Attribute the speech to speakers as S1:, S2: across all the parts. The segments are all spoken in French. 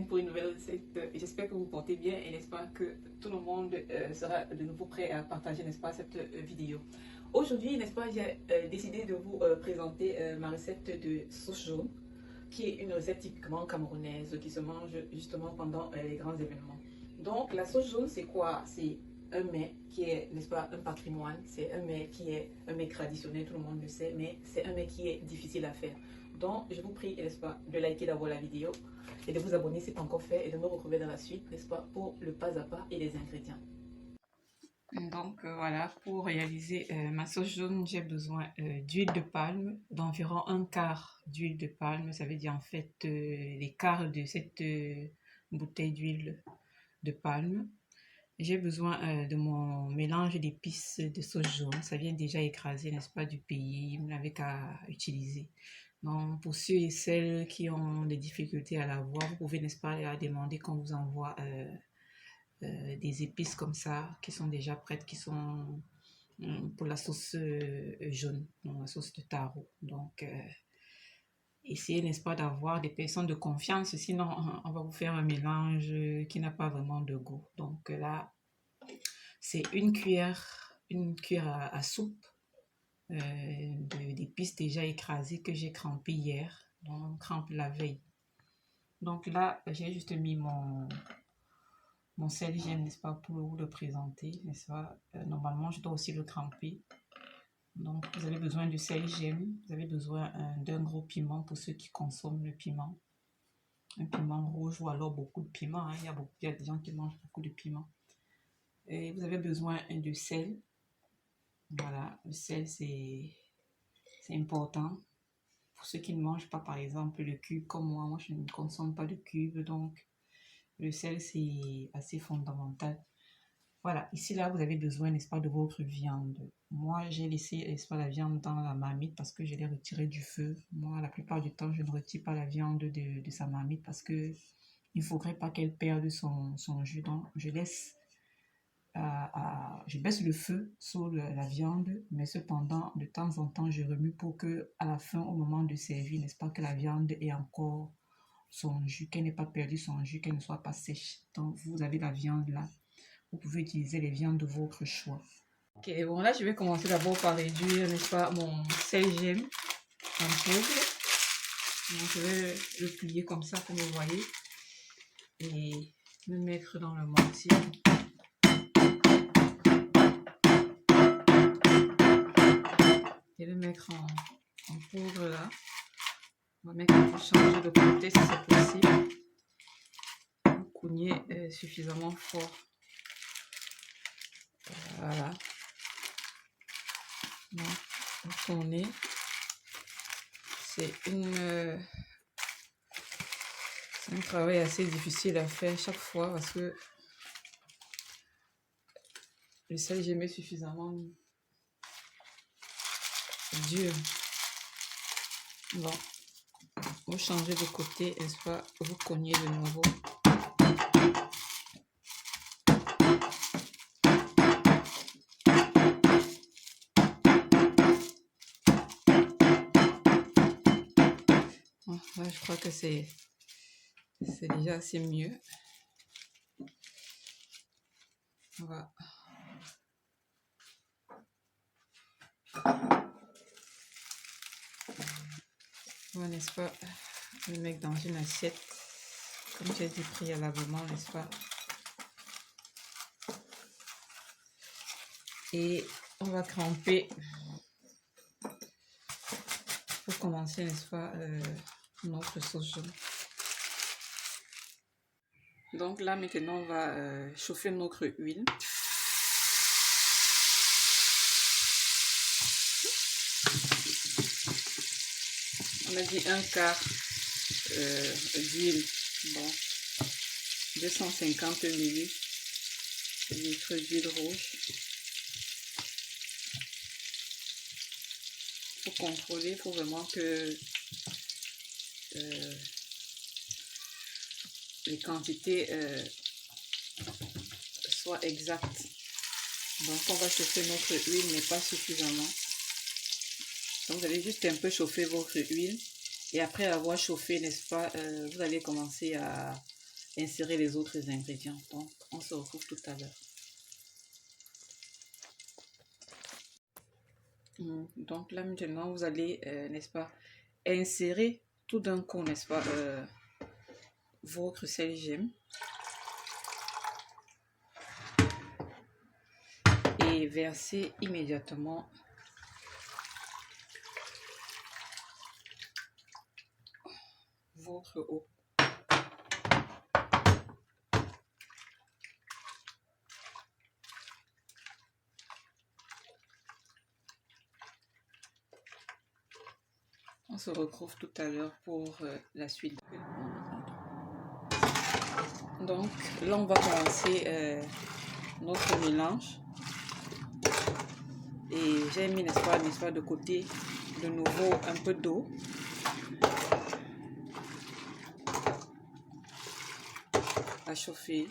S1: Nadine pour une nouvelle recette. J'espère que vous portez bien et n'est-ce pas que tout le monde sera de nouveau prêt à partager, n'est-ce pas, cette vidéo. Aujourd'hui, n'est-ce pas, j'ai décidé de vous présenter ma recette de sauce jaune, qui est une recette typiquement camerounaise qui se mange justement pendant les grands événements. Donc la sauce jaune, c'est quoi? C'est un mets qui est, n'est-ce pas, un patrimoine. C'est un mets qui est un mets traditionnel, tout le monde le sait, mais c'est un mets qui est difficile à faire. Donc je vous prie, n'est-ce pas, de liker d'abord la vidéo et de vous abonner si ce n'est pas encore fait et de me retrouver dans la suite, n'est-ce pas, pour le pas à pas et les ingrédients. Donc voilà, pour réaliser ma sauce jaune, j'ai besoin d'huile de palme, d'environ un quart d'huile de palme. Ça veut dire en fait les quarts de cette bouteille d'huile de palme. J'ai besoin de mon mélange d'épices de sauce jaune. Ça vient déjà écrasé, n'est-ce pas, du pays. Vous n'avez qu'à utiliser. Donc, pour ceux et celles qui ont des difficultés à l'avoir, vous pouvez, n'est-ce pas, leur demander qu'on vous envoie des épices comme ça, qui sont déjà prêtes, qui sont pour la sauce jaune, donc la sauce de taro. Donc, essayez, n'est-ce pas, d'avoir des personnes de confiance, sinon on va vous faire un mélange qui n'a pas vraiment de goût. Donc là, c'est une cuillère à soupe d'épices déjà écrasées que j'ai crampé hier, donc crampe la veille. Donc là, j'ai juste mis mon sel gemme, n'est-ce pas, pour vous le présenter, n'est-ce pas. Normalement, je dois aussi le cramper. Donc, vous avez besoin du sel gemme, vous avez besoin d'un gros piment pour ceux qui consomment le piment. Un piment rouge ou alors beaucoup de piment, hein. Il y a des gens qui mangent beaucoup de piment. Et vous avez besoin de sel. Voilà, le sel, c'est important. Pour ceux qui ne mangent pas, par exemple, le cube, comme moi je ne consomme pas de cube, donc le sel, c'est assez fondamental. Voilà, ici, là, vous avez besoin, n'est-ce pas, de votre viande. Moi, j'ai laissé, n'est-ce pas, la viande dans la marmite parce que je l'ai retirée du feu. Moi, la plupart du temps, je ne retire pas la viande de sa marmite parce que il ne faudrait pas qu'elle perde son jus. Donc, je laisse je baisse le feu sur la viande, mais cependant, de temps en temps, je remue pour que, à la fin, au moment de servir, n'est-ce pas, que la viande ait encore son jus, qu'elle n'ait pas perdu son jus, qu'elle ne soit pas sèche. Donc, vous avez la viande là. Vous pouvez utiliser les viandes de votre choix. Ok, bon, là, je vais commencer d'abord par réduire, n'est-ce pas, mon sel gemme en poudre. Donc, je vais le plier comme ça, comme vous voyez, et le mettre dans le mortier. Et le mettre en poudre là. On va mettre pour changer de côté si c'est possible. Vous cognez suffisamment fort. Voilà. Donc, vous tournez. C'est un travail assez difficile à faire chaque fois parce que le sel j'aimais suffisamment dur. Bon, vous changez de côté, n'est-ce pas? Vous cognez de nouveau. Bon, là, je crois que c'est déjà assez mieux. Voilà. Bon, n'est-ce pas, le mettre dans une assiette, comme j'ai dit préalablement, n'est-ce pas. Et on va cramper pour commencer, n'est-ce pas, notre sauce jaune. Donc là, maintenant, on va chauffer notre huile. On a dit un quart d'huile, bon, 250 ml d'huile rouge. Pour contrôler, il faut vraiment que les quantités soient exactes. Donc on va chauffer notre huile, mais pas suffisamment. Donc vous allez juste un peu chauffer votre huile et après avoir chauffé, n'est-ce pas, vous allez commencer à insérer les autres ingrédients. Donc, on se retrouve tout à l'heure. Donc là, maintenant, vous allez, n'est-ce pas, insérer tout d'un coup, n'est-ce pas, votre sel gemme. Et verser immédiatement votre eau. On se retrouve tout à l'heure pour la suite. Donc là, on va commencer notre mélange. Et j'ai mis, n'est-ce pas, de côté de nouveau un peu d'eau. À chauffer.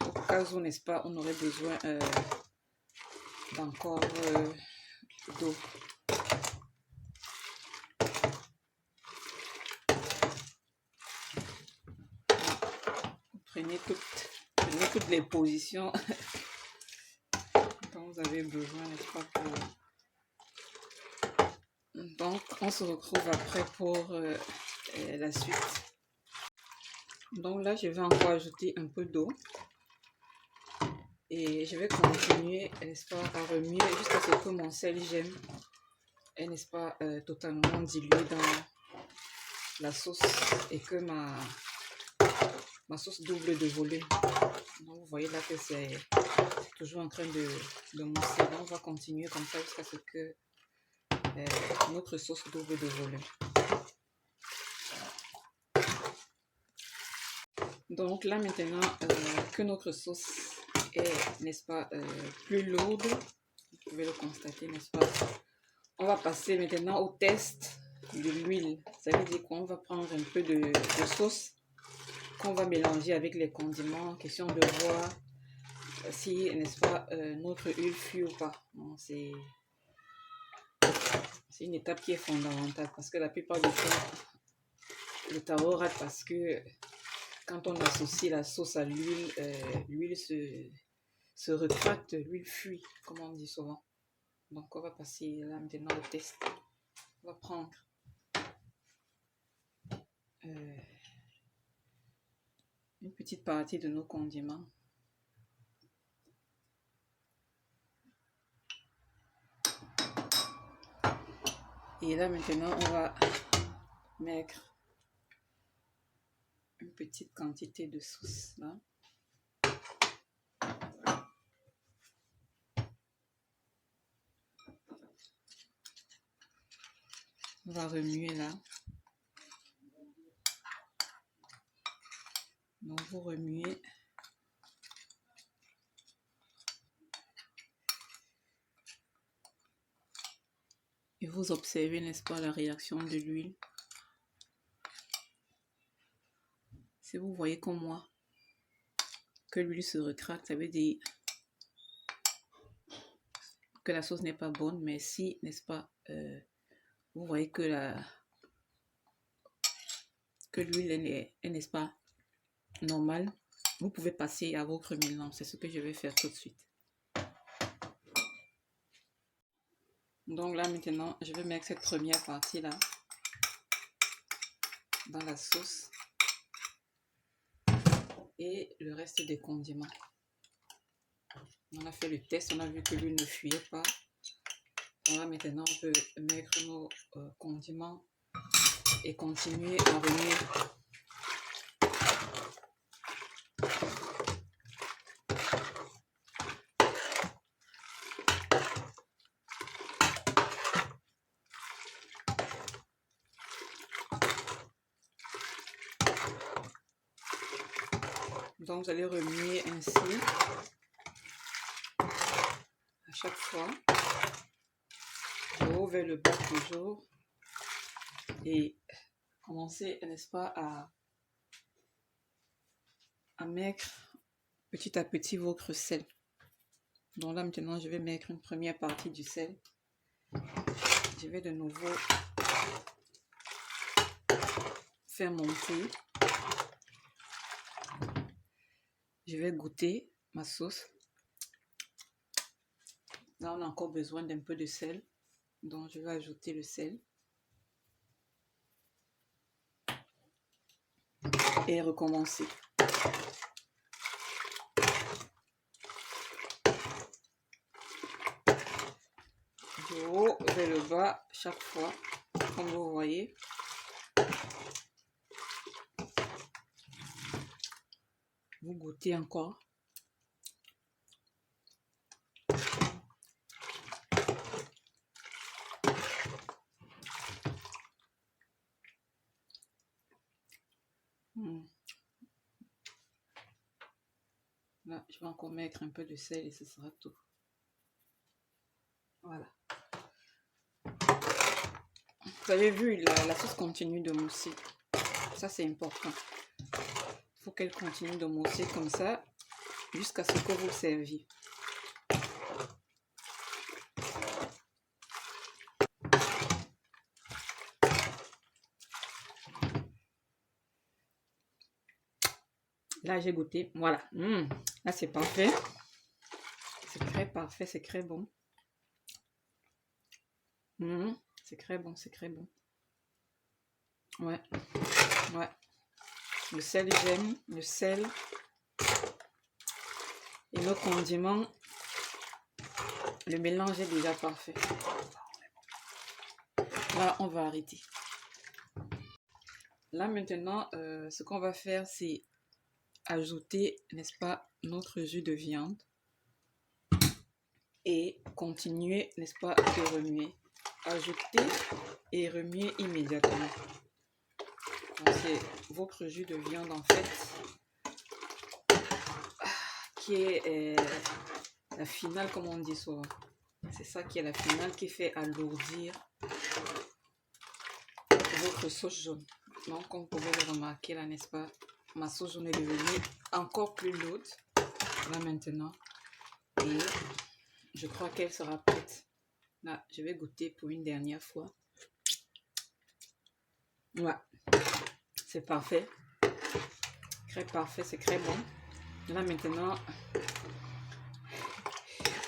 S1: Au cas où, n'est-ce pas, on aurait besoin d'encore d'eau. Prenez toutes les positions dont vous avez besoin, n'est-ce pas, pour... Donc, on se retrouve après pour la suite. Donc là, je vais encore ajouter un peu d'eau. Et je vais continuer, n'est-ce pas, à remuer jusqu'à ce que mon sel gemme est, n'est-ce pas, totalement dilué dans la sauce et que ma sauce double de volume. Donc vous voyez là que c'est toujours en train de mousser. Donc on va continuer comme ça jusqu'à ce que notre sauce double de volume. Donc là maintenant que notre sauce est, n'est-ce pas, plus lourde, vous pouvez le constater, n'est-ce pas, on va passer maintenant au test de l'huile. Ça veut dire qu'on va prendre un peu de sauce qu'on va mélanger avec les condiments, question de voir si, n'est-ce pas, notre huile fuit ou pas. C'est une étape qui est fondamentale parce que la plupart du temps, le tarot rate parce que quand on associe la sauce à l'huile, l'huile se retracte, l'huile fuit, comme on dit souvent. Donc on va passer là maintenant au test. On va prendre une petite partie de nos condiments. Et là maintenant on va mettre une petite quantité de sauce là. On va remuer là. Donc vous remuez. Et vous observez, n'est-ce pas, la réaction de l'huile. Si vous voyez comme moi que l'huile se retracte, ça veut dire que la sauce n'est pas bonne. Mais si, n'est-ce pas, vous voyez que l'huile est, n'est-ce pas, normale, vous pouvez passer à votre mélange. C'est ce que je vais faire tout de suite. Donc là maintenant, je vais mettre cette première partie là dans la sauce et le reste des condiments. On a fait le test, on a vu que l'huile ne fuyait pas. Là maintenant, on peut mettre nos condiments et continuer à remuer. Donc vous allez remuer ainsi à chaque fois, de haut vers le bas toujours, et commencez, n'est-ce pas, à mettre petit à petit votre sel. Donc là, maintenant, je vais mettre une première partie du sel. Je vais de nouveau faire monter. Je vais goûter ma sauce. Là, on a encore besoin d'un peu de sel. Donc, je vais ajouter le sel. Et recommencer. Du haut vers le bas chaque fois, comme vous voyez. Vous goûtez encore. Là, je vais encore mettre un peu de sel et ce sera tout. Voilà. Vous avez vu, la sauce continue de mousser. Ça, c'est important. Il faut qu'elle continue de mousser comme ça jusqu'à ce que vous le serviez. Là, j'ai goûté. Voilà. Là, c'est parfait. C'est très parfait. C'est très bon. C'est très bon. C'est très bon. Ouais. Ouais. Le sel, j'aime. Le sel. Et nos condiments. Le mélange est déjà parfait. Là, on va arrêter. Là, maintenant, ce qu'on va faire, c'est ajouter, n'est-ce pas, notre jus de viande. Et continuer, n'est-ce pas, de remuer. Ajouter et remuer immédiatement. C'est votre jus de viande en fait qui est la finale, comme on dit souvent. C'est ça qui est la finale qui fait alourdir votre sauce jaune. Donc comme vous pouvez le remarquer là, n'est-ce pas, ma sauce jaune est devenue encore plus lourde là maintenant et je crois qu'elle sera prête. Là je vais goûter pour une dernière fois. Ouais, c'est parfait, très parfait, c'est très bon. Là maintenant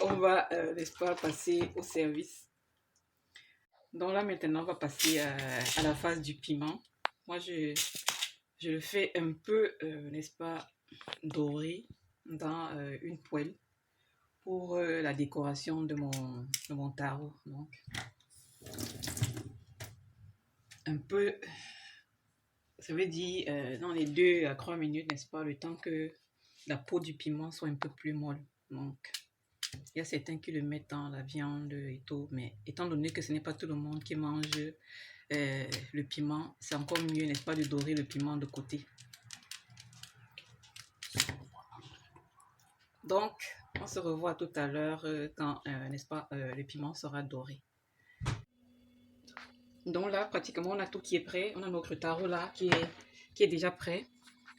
S1: on va n'est-ce pas, passer au service. Donc là maintenant on va passer à la phase du piment. Moi je le fais un peu n'est-ce pas, doré dans une poêle pour la décoration de mon taro. Donc un peu, ça veut dire dans les 2 à 3 minutes, n'est-ce pas, le temps que la peau du piment soit un peu plus molle. Donc il y a certains qui le mettent dans la viande et tout, mais étant donné que ce n'est pas tout le monde qui mange le piment, c'est encore mieux, n'est-ce pas, de dorer le piment de côté. Donc, on se revoit tout à l'heure quand, n'est-ce pas, le piment sera doré. Donc là, pratiquement, on a tout qui est prêt. On a notre taro là qui est déjà prêt.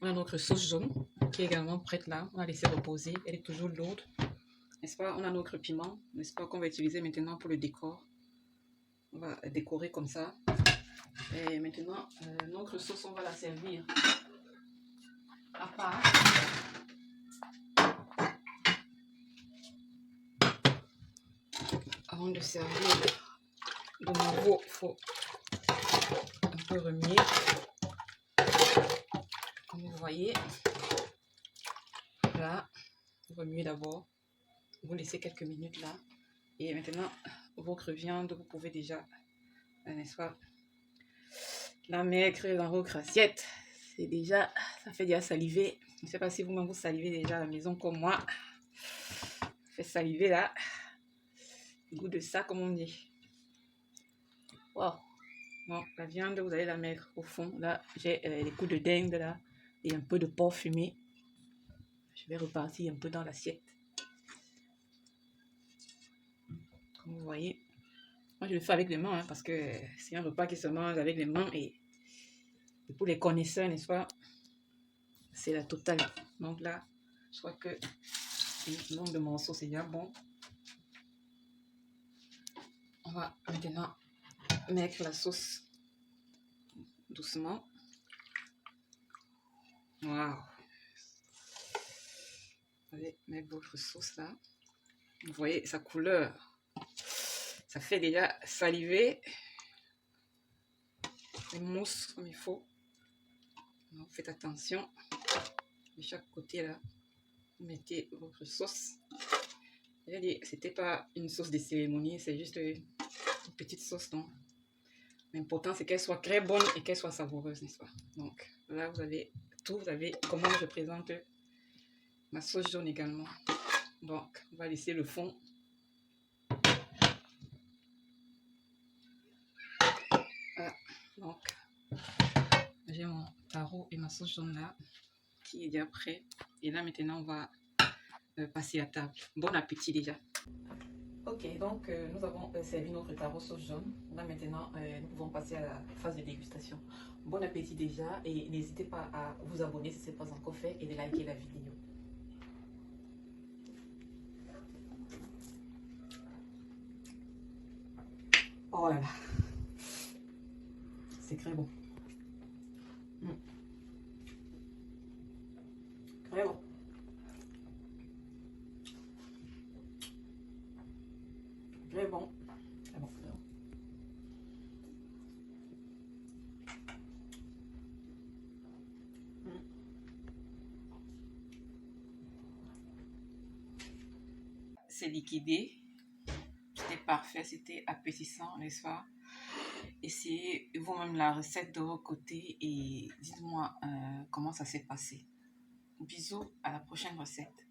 S1: On a notre sauce jaune qui est également prête là. On va laisser reposer. Elle est toujours lourde. N'est-ce pas? On a notre piment, n'est-ce pas, qu'on va utiliser maintenant pour le décor. On va décorer comme ça. Et maintenant, notre sauce, on va la servir à part. Avant de servir, de nouveau, il faut un peu remuer. Comme vous voyez, là, vous remuez d'abord. Vous laissez quelques minutes là. Et maintenant, votre viande, vous pouvez déjà, n'est-ce pas, la mettre dans votre assiette. C'est déjà, ça fait déjà saliver. Je ne sais pas si vous-même vous salivez déjà à la maison comme moi. Ça fait saliver là. Le goût de ça, comme on dit. Wow. Bon, la viande, vous allez la mettre au fond. Là, j'ai les coups de dinde là et un peu de porc fumé. Je vais repartir un peu dans l'assiette. Comme vous voyez. Moi, je le fais avec les mains, hein, parce que c'est un repas qui se mange avec les mains et pour les connaisseurs, n'est-ce pas, c'est la totale. Donc là, je crois que Le nombre de morceaux, c'est bien bon. On va maintenant mettre la sauce doucement. Waouh! Vous allez mettre votre sauce là. Vous voyez sa couleur. Ça fait déjà saliver. Les mousse comme il faut. Donc, faites attention. De chaque côté là, vous mettez votre sauce. J'ai dit, c'était pas une sauce de cérémonie, c'est juste une petite sauce. Donc, l'important c'est qu'elle soit très bonne et qu'elle soit savoureuse, n'est-ce pas? Donc là, vous avez tout. Vous avez comment je présente ma sauce jaune également. Donc, on va laisser le fond. Voilà. Donc, j'ai mon taro et ma sauce jaune là qui est déjà prêt. Et là, maintenant, on va passer à table. Bon appétit déjà. Ok, donc nous avons servi notre taro sauce jaune. Là, maintenant, nous pouvons passer à la phase de dégustation. Bon appétit déjà et n'hésitez pas à vous abonner si ce n'est pas encore fait et de liker la vidéo. Oh là là, c'est très bon. Très bon. Très bon. Très bon. Très bon. C'est liquidé. C'était parfait, c'était appétissant, n'est-ce pas? Essayez vous-même la recette de votre côté et dites-moi comment ça s'est passé. Bisous, à la prochaine recette.